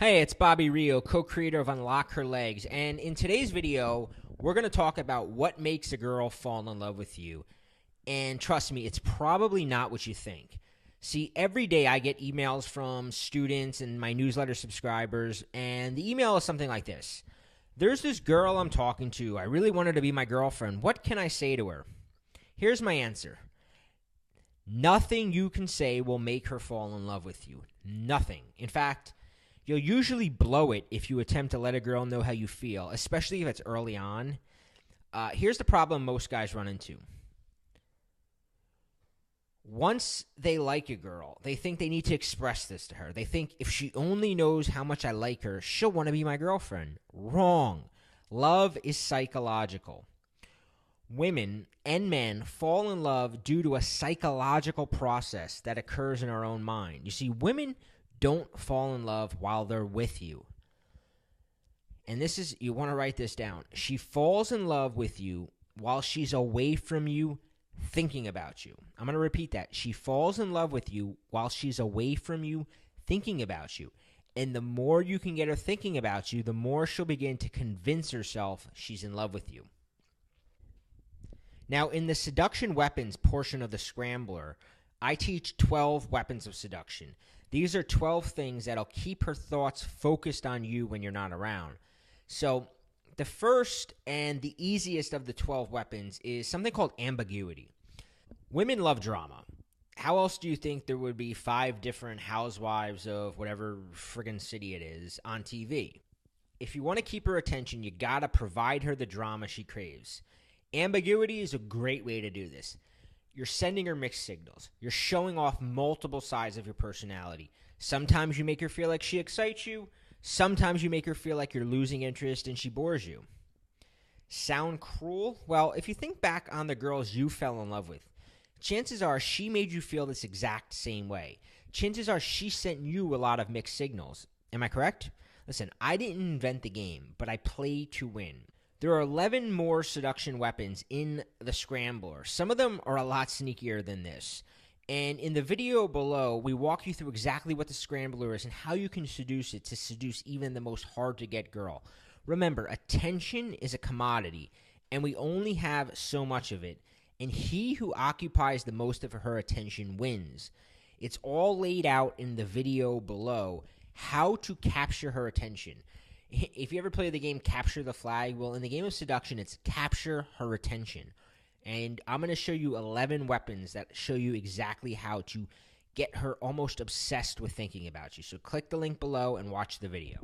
Hey, it's Bobby Rio, co-creator of Unlock Her Legs, and in today's video, we're going to talk about what makes a girl fall in love with you. And trust me, it's probably not what you think. See, every day I get emails from students and my newsletter subscribers, and the email is something like this. There's this girl I'm talking to. I really want her to be my girlfriend. What can I say to her? Here's my answer. Nothing you can say will make her fall in love with you. Nothing. In fact, you'll usually blow it if you attempt to let a girl know how you feel, especially if it's early on. Here's the problem most guys run into. Once they like a girl, they think they need to express this to her. They think if she only knows how much I like her, she'll want to be my girlfriend. Wrong. Love is psychological. Women and men fall in love due to a psychological process that occurs in our own mind. You see, women don't fall in love while they're with you. And this is, you want to write this down. She falls in love with you while she's away from you, thinking about you. I'm going to repeat that. She falls in love with you while she's away from you, thinking about you. And the more you can get her thinking about you, the more she'll begin to convince herself she's in love with you. Now, in the seduction weapons portion of the Scrambler, I teach 12 weapons of seduction. These are 12 things that'll keep her thoughts focused on you when you're not around. So the first and the easiest of the 12 weapons is something called ambiguity. Women love drama. How else do you think there would be 5 different housewives of whatever friggin' city it is on TV? If you want to keep her attention, you gotta provide her the drama she craves. Ambiguity is a great way to do this. You're sending her mixed signals. You're showing off multiple sides of your personality. Sometimes you make her feel like she excites you. Sometimes you make her feel like you're losing interest and she bores you. Sound cruel? Well, if you think back on the girls you fell in love with, chances are she made you feel this exact same way. Chances are she sent you a lot of mixed signals. Am I correct? Listen, I didn't invent the game, but I play to win. There are 11 more seduction weapons in the Scrambler. Some of them are a lot sneakier than this. And in the video below, we walk you through exactly what the Scrambler is and how you can seduce it to seduce even the most hard-to-get girl. Remember, attention is a commodity, and we only have so much of it. And he who occupies the most of her attention wins. It's all laid out in the video below, how to capture her attention. If you ever play the game Capture the Flag, well, in the game of seduction, it's capture her attention. And I'm going to show you 11 weapons that show you exactly how to get her almost obsessed with thinking about you. So click the link below and watch the video.